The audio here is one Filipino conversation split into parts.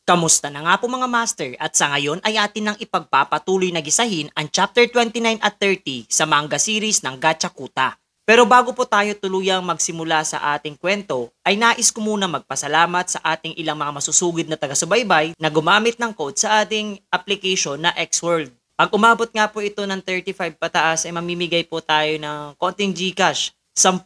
Kamusta na nga po mga master at sa ngayon ay atin nang ipagpapatuloy na gisahin ang chapter 29 at 30 sa manga series ng Gachakuta. Pero bago po tayo tuluyang magsimula sa ating kwento, ay nais ko muna magpasalamat sa ating ilang mga masusugid na taga-subaybay na gumamit ng code sa ating application na Xworld. Pag umabot nga po ito ng 35 pataas ay mamimigay po tayo ng konting GCash. 10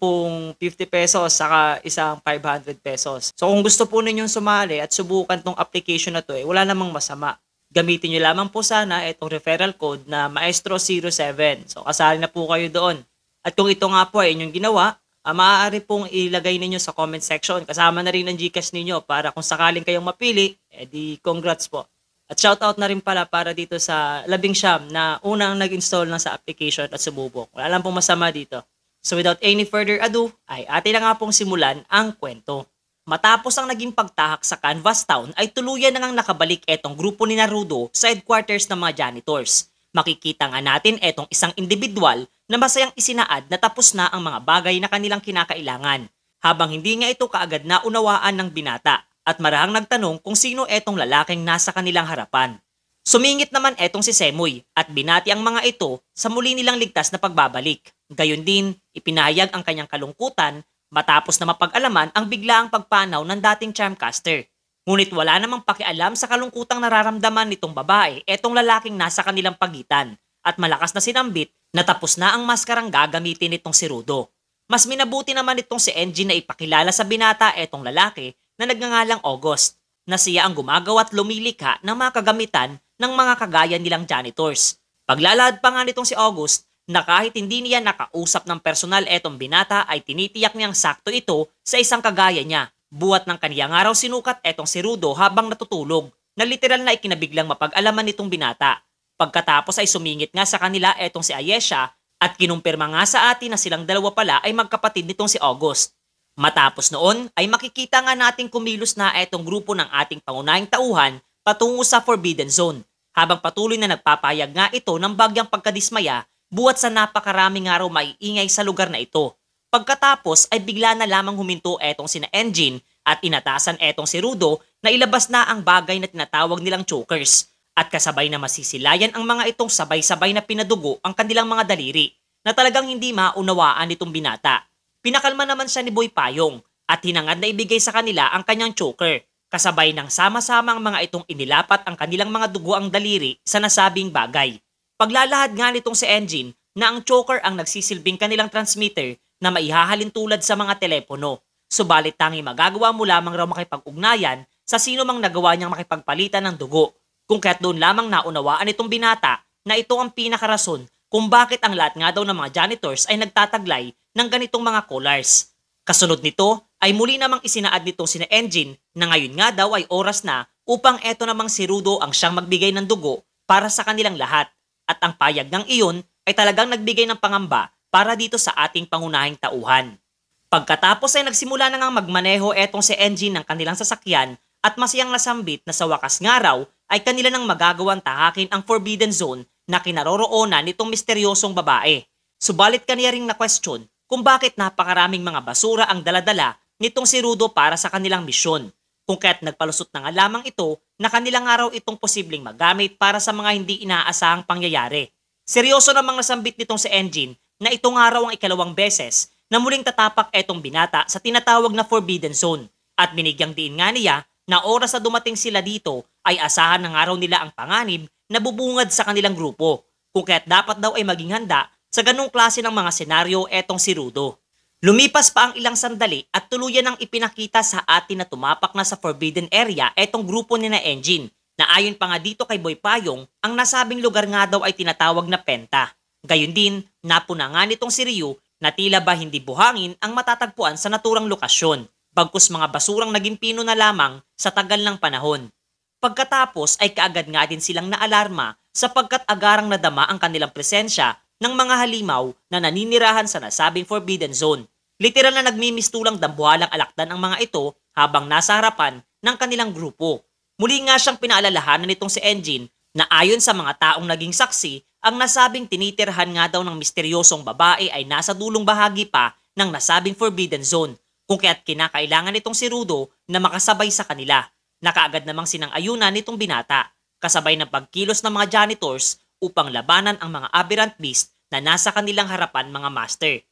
50 pesos saka isang 500 pesos. So kung gusto po ninyong sumali at subukan tong application na to wala namang masama. Gamitin nyo lamang po sana itong referral code na Maestro07. So kasali na po kayo doon. At kung ito nga po ay inyong ginawa, maaari pong ilagay ninyo sa comment section. Kasama na rin ang GCash ninyo para kung sakaling kayong mapili, edi congrats po. At shoutout na rin pala para dito sa 19 na unang nag-install na sa application at sumubok. Wala lang pong masama dito. So without any further ado, ay atin na nga pong simulan ang kwento. Matapos ang naging pagtahak sa Canvas Town ay tuluyan na ngang nakabalik etong grupo ni Naruto sa headquarters ng mga janitors. Makikita nga natin etong isang individual na masayang isinaad na tapos na ang mga bagay na kanilang kinakailangan. Habang hindi nga ito kaagad naunawaan ng binata at marahang nagtanong kung sino etong lalaking nasa kanilang harapan. Sumingit naman etong si Semoy at binati ang mga ito sa muli nilang ligtas na pagbabalik. Gayon din, ipinahayag ang kanyang kalungkutan matapos na mapag-alaman ang biglaang pagpanaw ng dating Charmcaster. Ngunit wala namang pakialam sa kalungkutang nararamdaman nitong babae etong lalaking nasa kanilang pagitan at malakas na sinambit na tapos na ang maskarang gagamitin nitong si Rudo. Mas minabuti naman itong si Enjin na ipakilala sa binata etong lalaki na nagngangalang August na siya ang gumagawa at lumilikha ng mga kagamitan ng mga kagaya nilang janitors. Paglalahad pa nga nitong si August na kahit hindi niya nakausap ng personal etong binata ay tinitiyak niyang sakto ito sa isang kagaya niya. Buwat ng kaniyang araw sinukat etong si Rudo habang natutulog na literal na ikinabiglang mapag-alaman nitong binata. Pagkatapos ay sumingit nga sa kanila etong si Ayesha at kinumpirma nga sa atin na silang dalawa pala ay magkapatid nitong si August. Matapos noon ay makikita nga nating kumilos na etong grupo ng ating pangunahing tauhan patungo sa Forbidden Zone. Habang patuloy na nagpapayag nga ito ng bagyang pagkadismaya buwat sa napakaraming araw maiingay sa lugar na ito. Pagkatapos ay bigla na lamang huminto etong sina Enjin at inatasan etong si Rudo na ilabas na ang bagay na tinatawag nilang chokers. At kasabay na masisilayan ang mga itong sabay-sabay na pinadugo ang kanilang mga daliri na talagang hindi maunawaan nitong binata. Pinakalma naman siya ni Boy Payong at hinangad na ibigay sa kanila ang kanyang choker. Kasabay ng sama-sama ang mga itong inilapat ang kanilang mga dugo ang daliri sa nasabing bagay. Paglalahad nga nitong si Enjin na ang choker ang nagsisilbing kanilang transmitter na maihahalin tulad sa mga telepono. Subalit tanging magagawa mo lamang raw makipag-ugnayan sa sino mang nagawa niyang makipagpalitan ng dugo. Kung kaya't doon lamang naunawaan itong binata na ito ang pinakarason kung bakit ang lahat nga daw ng mga janitors ay nagtataglay ng ganitong mga collars. Kasunod nito ay muli namang isinaad nitong sina Enjin na ngayon nga daw ay oras na upang eto namang si Rudo ang siyang magbigay ng dugo para sa kanilang lahat. At ang payag ng iyon ay talagang nagbigay ng pangamba para dito sa ating pangunahing tauhan. Pagkatapos ay nagsimula na ngang magmaneho etong si Enjin ng kanilang sasakyan at masayang nasambit na sa wakas nga raw ay kanila nang magagawang tahakin ang Forbidden Zone na kinaroroonan nitong misteryosong babae. Subalit kaniya ring na-question kung bakit napakaraming mga basura ang daladala nitong si Rudo para sa kanilang misyon. Kung kaya't nagpalusot na nga lamang ito na kanilang araw itong posibleng magamit para sa mga hindi inaasahang pangyayari. Seryoso namang nasambit nitong si Enjin na itong araw ang ikalawang beses na muling tatapak etong binata sa tinatawag na Forbidden Zone at binigyang diin nga niya na oras na dumating sila dito ay asahan ng araw nila ang panganib na bubungad sa kanilang grupo. Kung kaya't dapat daw ay maging handa sa ganung klase ng mga senaryo etong si Rudo. Lumipas pa ang ilang sandali at tuluyan ang ipinakita sa atin na tumapak na sa Forbidden Area etong grupo ni na Enjin na ayon pa nga dito kay Boy Payong ang nasabing lugar nga daw ay tinatawag na Penta. Gayon din, napuna nga nitong si Ryu na tila ba hindi buhangin ang matatagpuan sa naturang lokasyon, bagkus mga basurang naging pino na lamang sa tagal ng panahon. Pagkatapos ay kaagad nga din silang naalarma sapagkat agarang nadama ang kanilang presensya ng mga halimaw na naninirahan sa nasabing Forbidden Zone. Literal na nagmimistulang dambuhalang alakdan ang mga ito habang nasa harapan ng kanilang grupo. Muli nga siyang pinaalalahanan nitong si Enjin na ayon sa mga taong naging saksi, ang nasabing tinitirhan nga daw ng misteryosong babae ay nasa dulong bahagi pa ng nasabing Forbidden Zone, kung kaya't kinakailangan nitong si Rudo na makasabay sa kanila. Nakaagad namang sinang-ayunan nitong binata, kasabay ng pagkilos ng mga janitors upang labanan ang mga aberrant beast na nasa kanilang harapan mga master.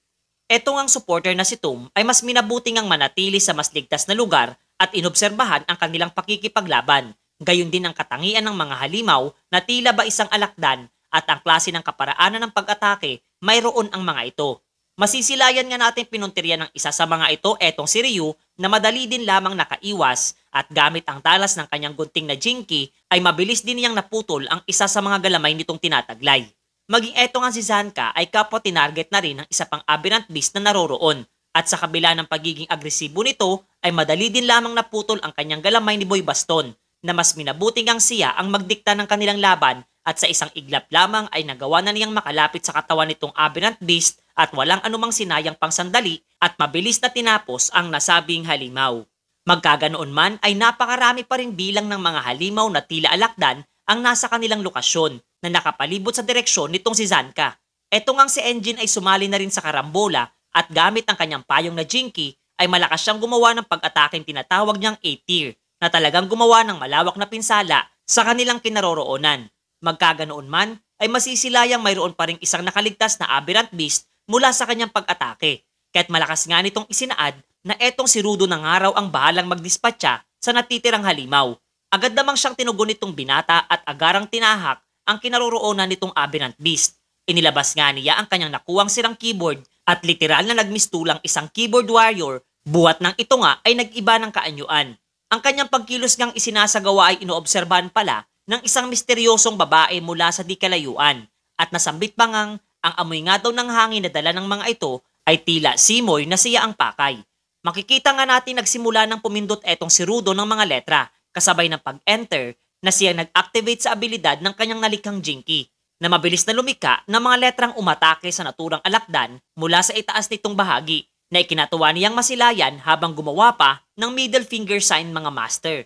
Etong ang supporter na si Tom ay mas minabuting ang manatili sa mas ligtas na lugar at inobserbahan ang kanilang pakikipaglaban. Gayon din ang katangian ng mga halimaw na tila ba isang alakdan at ang klase ng kaparaanan ng pag-atake mayroon ang mga ito. Masisilayan nga natin pinuntirya ng isa sa mga ito etong si Ryu na madali din lamang nakaiwas at gamit ang talas ng kanyang gunting na Jinky ay mabilis din niyang naputol ang isa sa mga galamay nitong tinataglay. Maging eto nga si Zanka ay kapwa tinarget na rin ng isa pang aberrant beast na naroroon at sa kabila ng pagiging agresibo nito ay madali din lamang naputol ang kanyang galamay ni Boy Baston na mas minabuting ang siya ang magdikta ng kanilang laban at sa isang iglap lamang ay nagawa na niyang makalapit sa katawan nitong aberrant beast at walang anumang sinayang pang sandali at mabilis na tinapos ang nasabing halimaw. Magkaganoon man ay napakarami pa rin bilang ng mga halimaw na tila alakdan ang nasa kanilang lokasyon na nakapalibot sa direksyon nitong si Zanka. Eto ngang si Engine ay sumali na rin sa karambola at gamit ang kanyang payong na Jinky ay malakas siyang gumawa ng pag-ataking tinatawag niyang A-tier na talagang gumawa ng malawak na pinsala sa kanilang kinaroroonan. Magkaganoon man ay masisilayang mayroon pa ring isang nakaligtas na aberrant beast mula sa kanyang pag-atake. Kaya't malakas nga nitong isinaad na etong si Rudo na nga raw ang bahalang magdispatcha sa natitirang halimaw. Agad namang siyang tinugon nitong binata at agarang tinahak ang kinaroroonan nitong aberrant beast. Inilabas nga niya ang kanyang nakuwang sirang keyboard at literal na nagmistulang isang keyboard warrior, buhat ng ito nga ay nag-iba ng kaanyuan. Ang kanyang pagkilos ngang isinasagawa ay inoobserbahan pala ng isang misteryosong babae mula sa di kalayuan at nasambit pa ngang ang amoy nga daw ng hangin na dala ng mga ito ay tila simoy na siya ang pakay. Makikita nga natin nagsimula ng pumindot etong si Rudo ng mga letra kasabay ng pag-enter na siya nag-activate sa abilidad ng kanyang nalikhang Jinky na mabilis na lumika ng mga letrang umatake sa naturang alakdan mula sa itaas nitong bahagi na ikinatuwa niyang masilayan habang gumawa pa ng middle finger sign mga master.